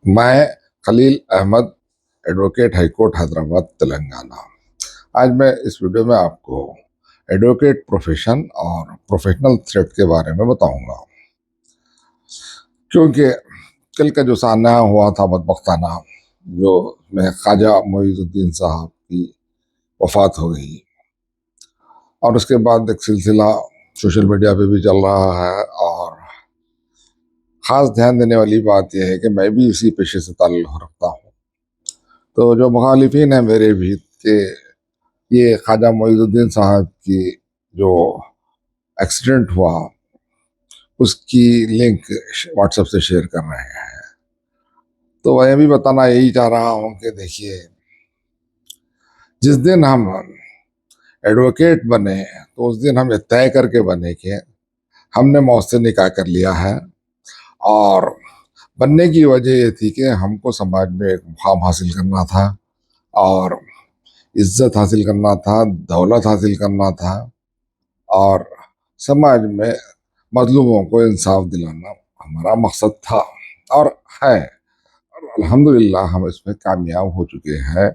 मैं Khalil Ahmad, advocate high court Hyderabad Telangana. आज मैं इस वीडियो में आपको एडवोकेट प्रोफेशन और प्रोफेशनल थ्रेट के बारे में बताऊंगा, क्योंकि कल का जो सान्या हुआ था बदबख्ताना, जो में ख्वाजा मोइजुद्दीन साहब की वफात हो गई, और उसके बाद एक सिलसिला सोशल मीडिया पे भी चल रहा है। और ख़ास ध्यान देने वाली बात यह है कि मैं भी इसी पेशे से ताल्लुक़ रखता हूँ। तो जो मुखालिफिन है मेरे भी के ये ख्वाजा मोइजुद्दीन साहब की जो एक्सीडेंट हुआ उसकी लिंक व्हाट्सएप से शेयर कर रहे हैं। तो मैं भी बताना यही चाह रहा हूँ कि देखिए, जिस दिन हम एडवोकेट बने तो उस दिन हम ये तय करके बने कि हमने मौत से निकाह कर लिया है। और बनने की वजह ये थी कि हमको समाज में एक मुकाम हासिल करना था, और इज्जत हासिल करना था, दौलत हासिल करना था, और समाज में मजलूमों को इंसाफ दिलाना हमारा मकसद था और है। और अल्हम्दुलिल्लाह हम इसमें कामयाब हो चुके हैं,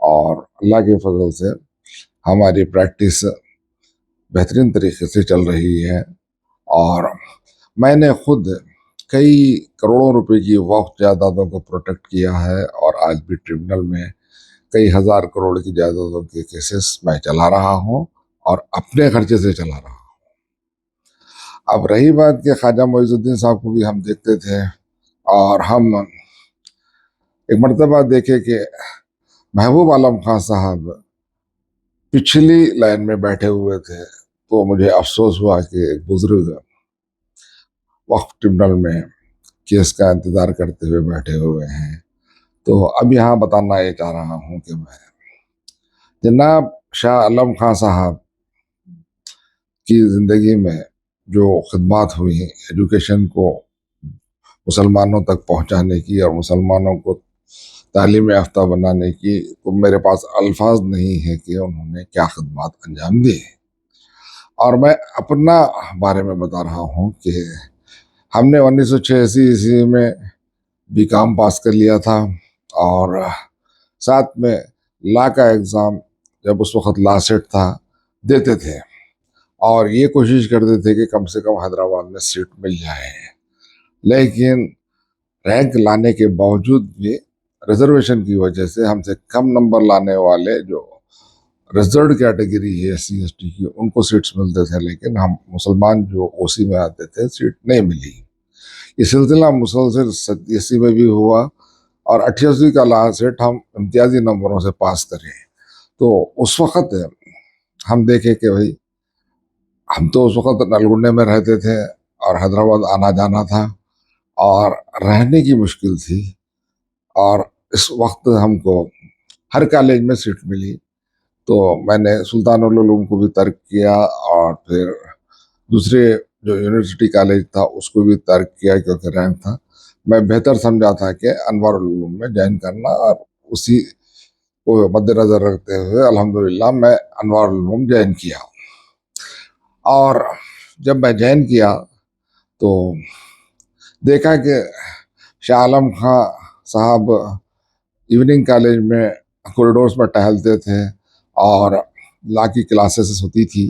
और अल्लाह के फजल से हमारी प्रैक्टिस बेहतरीन तरीके से चल रही है। और मैंने खुद कई करोड़ों रुपए की वक्फ जायदादों को प्रोटेक्ट किया है, और आज भी ट्रिब्यूनल में कई हजार करोड़ की जायदादों के केसेस मैं चला रहा हूँ, और अपने खर्चे से चला रहा हूँ। अब रही बात कि ख्वाजा मोइजुद्दीन साहब को भी हम देखते थे, और हम एक मरतबा देखे कि महबूब आलम खान साहब पिछली लाइन में बैठे हुए थे, तो मुझे अफसोस हुआ कि एक बुजुर्ग वक्फ ट्रिब्यूनल में केस का इंतजार करते हुए बैठे हुए हैं। तो अब यहाँ बताना ये चाह रहा हूँ कि मैं जनाब शाह आलम खान साहब की ज़िंदगी में जो खिदमात हुई एजुकेशन को मुसलमानों तक पहुँचाने की और मुसलमानों को तालीम याफ्ता बनाने की, तो मेरे पास अल्फाज नहीं है कि उन्होंने क्या खिदमात अंजाम दी। और मैं अपना बारे में बता रहा हूँ कि हमने 1986 ईस्वी में बीकॉम पास कर लिया था, और साथ में लॉ का एग्ज़ाम, जब उस वक्त लॉ सेट था, देते थे, और ये कोशिश करते थे कि कम से कम हैदराबाद में सीट मिल जाए। लेकिन रैंक लाने के बावजूद भी रिजर्वेशन की वजह से हमसे कम नंबर लाने वाले जो रिजर्व कैटेगरी है SC ST की, उनको सीट्स मिलते थे, लेकिन हम मुसलमान जो OC में आते थे सीट नहीं मिली। ये सिलसिला मुसलसल 87 में भी हुआ, और 88 का लास्ट सेट हम इम्तियाजी नंबरों से पास करें। तो उस वक्त हम देखे कि भाई, हम तो उस वक्त नलगुंडे में रहते थे और हैदराबाद आना जाना था, और रहने की मुश्किल थी। और इस वक्त हमको हर कॉलेज में सीट मिली, तो मैंने सुल्तानुल उलूम को भी तर्क किया, और फिर दूसरे जो यूनिवर्सिटी कॉलेज था उसको भी तर्क किया, क्योंकि रैंक था। मैं बेहतर समझा था कि अनवारुल उलूम में ज्वाइन करना, और उसी को मद्देनजर रखते हुए अल्हम्दुलिल्लाह मैं अनवारुल उलूम ज्वाइन किया। और जब मैं ज्वाइन किया तो देखा कि शाह आलम खां साहब इवनिंग कॉलेज में कॉरिडोर्स में टहलते थे, और लॉ की क्लासेस होती थी,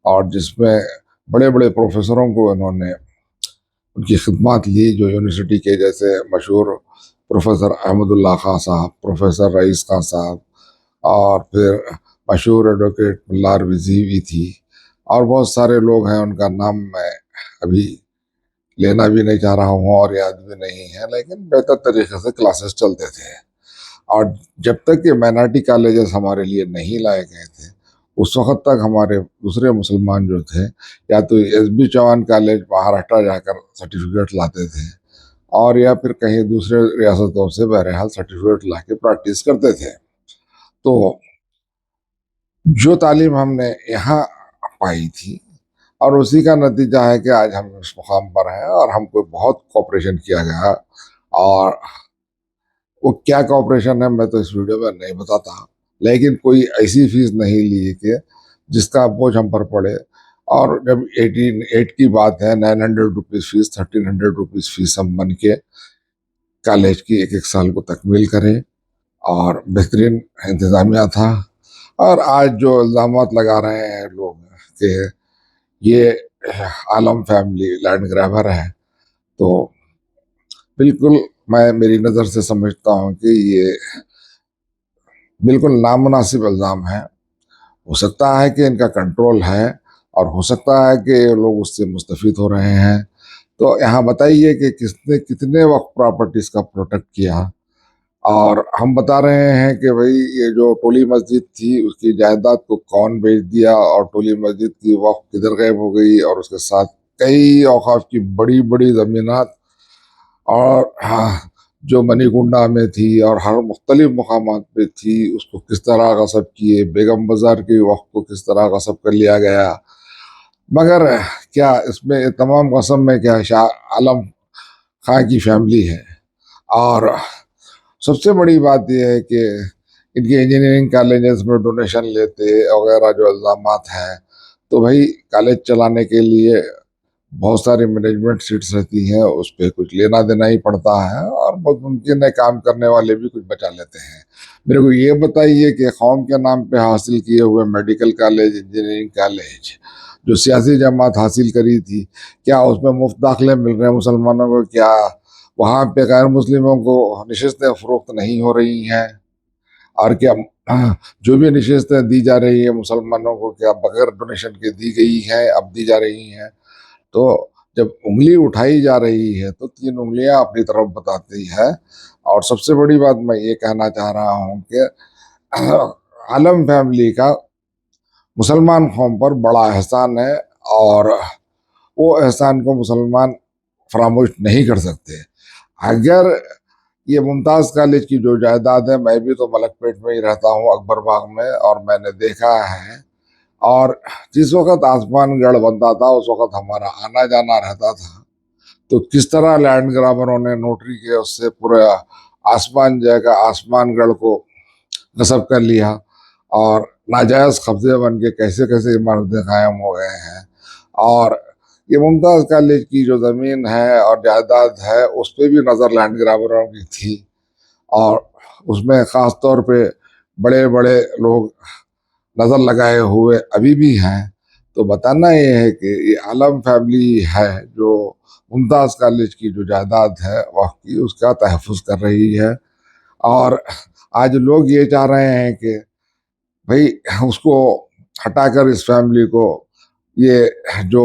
और जिसमें बड़े बड़े प्रोफेसरों को इन्होंने उनकी खिदमत ली, जो यूनिवर्सिटी के जैसे मशहूर प्रोफेसर अहमदुल्ला खां साहब, प्रोफेसर रईस खान साहब, और फिर मशहूर एडवोकेट मुल्ला रिजवी भी थी, और बहुत सारे लोग हैं, उनका नाम मैं अभी लेना भी नहीं चाह रहा हूँ और याद भी नहीं है, लेकिन बेहतर तरीके से क्लासेस चलते थे। और जब तक ये माइनॉरिटी कॉलेजेस हमारे लिए नहीं लाए गए थे, उस वक्त तक हमारे दूसरे मुसलमान जो थे, या तो SB चौहान कॉलेज महाराष्ट्र जाकर सर्टिफिकेट लाते थे, और या फिर कहीं दूसरे रियासतों से बहरहाल सर्टिफिकेट ला के प्रैक्टिस करते थे। तो जो तालीम हमने यहाँ पाई थी, और उसी का नतीजा है कि आज हम इस मुकाम पर हैं, और हमको बहुत कोऑपरेशन किया गया। और वो क्या कॉपरेशन है मैं तो इस वीडियो में नहीं बताता, लेकिन कोई ऐसी फीस नहीं ली कि जिसका बोझ हम पर पड़े। और जब 18 8 की बात है, 900 रुपीज़ फीस, 1300 रुपीज़ फीस हम बन के कॉलेज की एक एक साल को तकमील करे, और बेहतरीन इंतज़ामिया था। और आज जो इल्ज़ामात लगा रहे हैं लोग कि ये आलम फैमिली लैंड ग्रैबर है, तो बिल्कुल मैं मेरी नज़र से समझता हूँ कि ये बिल्कुल नामुनासिब इल्ज़ाम है। हो सकता है कि इनका कंट्रोल है, और हो सकता है कि ये लोग उससे मुस्तफ़ीद हो रहे हैं। तो यहाँ बताइए कि किसने कितने वक्त प्रॉपर्टीज़ का प्रोटेक्ट किया। और हम बता रहे हैं कि भाई ये जो टोली मस्जिद थी उसकी जायदाद को कौन बेच दिया, और टोली मस्जिद की वक्फ किधर गायब हो गई, और उसके साथ कई औकाफ की बड़ी बड़ी ज़मीनात, और हाँ, जो मनीकुंडा में थी और हर मुख्तलिफ मकामात पे थी, उसको किस तरह गसब किए, बेगम बाजार की वक्त को किस तरह गसब कर लिया गया। मगर क्या इसमें ये तमाम कसम में क्या शाह आलम खां की फैमिली है। और सबसे बड़ी बात यह है कि इनके इंजीनियरिंग कॉलेजेस में डोनेशन लेते वगैरह जो इल्ज़ामात हैं, तो भाई कॉलेज चलाने के लिए बहुत सारी मैनेजमेंट सीट्स रहती हैं, उस पर कुछ लेना देना ही पड़ता है, और बहुत मुमकिन है काम करने वाले भी कुछ बचा लेते हैं। मेरे को ये बताइए कि कौम के नाम पे हासिल किए हुए मेडिकल कॉलेज, इंजीनियरिंग कॉलेज जो सियासी जमात हासिल करी थी, क्या उसमें मुफ्त दाखिले मिल रहे हैं मुसलमानों को? क्या वहाँ पे गैर मुस्लिमों को नशिस्तें फ़रोख्त नहीं हो रही हैं? और क्या जो भी नशिस्तें दी जा रही है मुसलमानों को, क्या बगैर डोनेशन के दी गई हैं, अब दी जा रही हैं? तो जब उंगली उठाई जा रही है तो तीन उंगलियां अपनी तरफ बताती है। और सबसे बड़ी बात मैं ये कहना चाह रहा हूँ कि आलम फैमिली का मुसलमान कौम पर बड़ा एहसान है, और वो एहसान को मुसलमान फरामोश नहीं कर सकते। अगर ये मुमताज़ कॉलेज की जो जायदाद है, मैं भी तो मलकपेट में ही रहता हूँ, अकबर बाग में, और मैंने देखा है। और जिस वक्त आसमान गढ़ बनता था उस वक्त हमारा आना जाना रहता था, तो किस तरह लैंड ग्राबरों ने नोटरी के उससे पूरा आसमान जगह आसमानगढ़ को गसब कर लिया, और नाजायज कब्जे बन के कैसे कैसे इमारतें कायम हो गए हैं। और ये मुमताज़ कॉलेज की जो ज़मीन है और जायदाद है, उस पर भी नज़र लैंड ग्राबरों की थी, और उसमें ख़ास तौर पे बड़े बड़े लोग नज़र लगाए हुए अभी भी हैं। तो बताना ये है कि ये आलम फैमिली है जो मुमताज़ कॉलेज की जो जायदाद है वह की उसका तहफ़्फ़ुज़ कर रही है। और आज लोग ये चाह रहे हैं कि भाई उसको हटाकर इस फैमिली को ये जो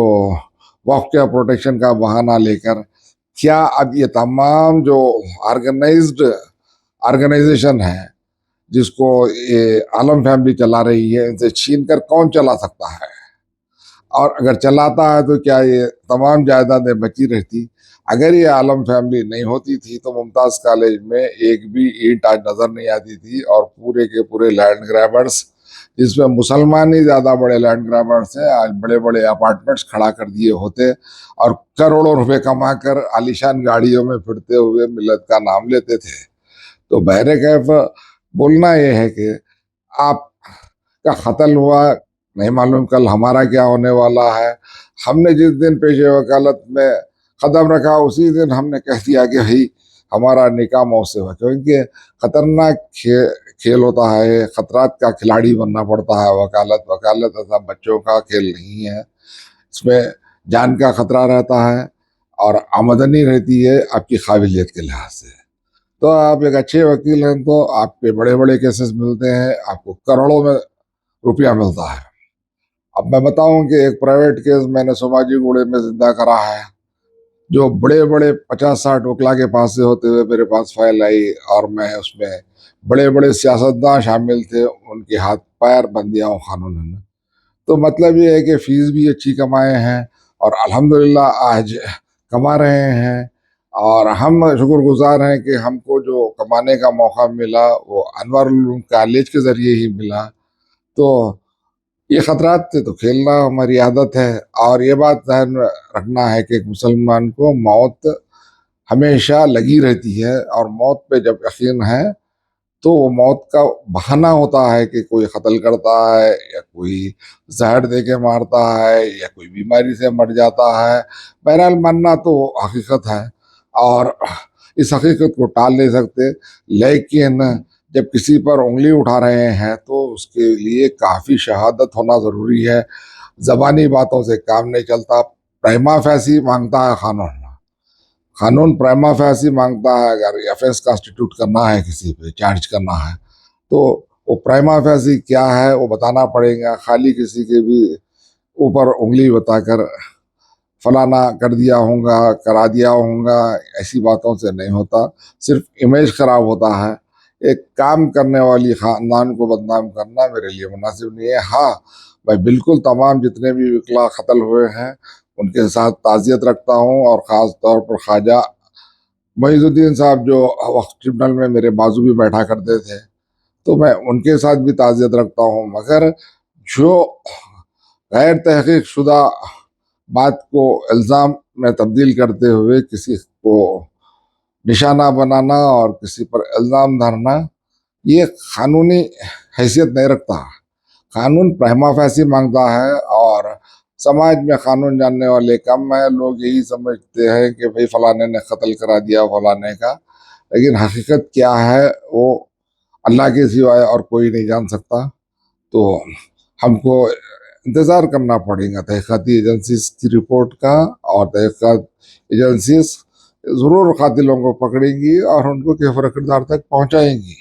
वक्फ का प्रोटेक्शन का बहाना लेकर, क्या अब ये तमाम जो ऑर्गेनाइज्ड ऑर्गेनाइजेशन है जिसको ये आलम फैमिली चला रही है, इनसे छीन कर कौन चला सकता है? और अगर चलाता है तो क्या ये तमाम जायदादें बची रहती? अगर ये आलम फैमिली नहीं होती थी तो मुमताज़ कॉलेज में एक भी ईंट आज नज़र नहीं आती थी, और पूरे के पूरे लैंड ग्रैबर्स, जिसमें मुसलमान ही ज़्यादा बड़े लैंड ग्रैबर्स हैं, आज बड़े बड़े अपार्टमेंट्स खड़ा कर दिए होते, और करोड़ों रुपए कमा कर आलीशान गाड़ियों में फिरते हुए मिलत का नाम लेते थे। तो बहरे कैफ बोलना ये है कि आपका कत्ल हुआ, नहीं मालूम कल हमारा क्या होने वाला है। हमने जिस दिन पेशे वकालत में कदम रखा उसी दिन हमने कह दिया कि भाई हमारा निकाह मौत से हुआ, क्योंकि खतरनाक खेल होता है, खतरात का खिलाड़ी बनना पड़ता है। वकालत वकालत ऐसा बच्चों का खेल नहीं है, इसमें जान का खतरा रहता है, और आमदनी रहती है आपकी काबिलियत के लिहाज से। तो आप एक अच्छे वकील हैं तो आपके बड़े बड़े केसेस मिलते हैं, आपको करोड़ों में रुपया मिलता है। अब मैं बताऊं कि एक प्राइवेट केस मैंने सोमाजी गुड़े में जिंदा करा है, जो बड़े बड़े 50-60 वकला के पास से होते हुए मेरे पास फाइल आई, और मैं उसमें बड़े बड़े सियासतदान शामिल थे, उनके हाथ पैर बंद दिया कानून ने। तो मतलब ये है कि फीस भी अच्छी कमाए हैं, और अल्हम्दुलिल्लाह आज कमा रहे हैं। और हम शुक्रगुजार हैं कि हमको जो कमाने का मौका मिला वो अनवर उलूम कॉलेज के ज़रिए ही मिला। तो ये ख़तरात से तो खेलना हमारी आदत है, और ये बात ध्यान में रखना है कि एक मुसलमान को मौत हमेशा लगी रहती है, और मौत पे जब यकीन है तो वो मौत का बहाना होता है कि कोई कत्ल करता है, या कोई जहर दे के मारता है, या कोई बीमारी से मर जाता है। बहरहाल मरना तो हकीकत है, और इस हकीकत को टाल नहीं सकते, लेकिन जब किसी पर उंगली उठा रहे हैं तो उसके लिए काफ़ी शहादत होना ज़रूरी है। ज़बानी बातों से काम नहीं चलता। प्राइमा फैसी मांगता है कानून। कानून प्राइमा फैसी मांगता है, अगर ऑफेंस कॉन्स्टिट्यूट करना है, किसी पे चार्ज करना है, तो वो प्राइमा फैसी क्या है वो बताना पड़ेगा। खाली किसी के भी ऊपर उंगली बताकर फलाना कर दिया होगा, करा दिया होगा, ऐसी बातों से नहीं होता। सिर्फ इमेज खराब होता है। एक काम करने वाली खानदान को बदनाम करना मेरे लिए मुनासिब नहीं है। हाँ, मैं बिल्कुल तमाम जितने भी विकला कत्ल हुए हैं उनके साथ ताज़ियत रखता हूँ, और ख़ास तौर पर ख्वाजा मोइजुद्दीन साहब जो वक्त ट्रिब्यूनल में मेरे बाजू भी बैठा करते थे, तो मैं उनके साथ भी ताज़ियत रखता हूँ। मगर जो गैर तहकीक शुदा बात को इल्ज़ाम में तब्दील करते हुए किसी को निशाना बनाना और किसी पर इल्ज़ाम धरना, ये कानूनी हैसियत नहीं रखता। कानून प्रेमा फैसी मांगता है, और समाज में कानून जानने वाले कम है। लोग यही समझते हैं कि भाई फलाने ने कत्ल करा दिया फलाने का, लेकिन हकीकत क्या है वो अल्लाह के सिवाय और कोई नहीं जान सकता। तो हमको इंतज़ार करना पड़ेगा तहक़ीक़ाती एजेंसीज की रिपोर्ट का, और तहक़ीक़ात एजेंसीज ज़रूर कातिलों को पकड़ेंगी और उनको किफ़र किरदार तक पहुँचाएंगी।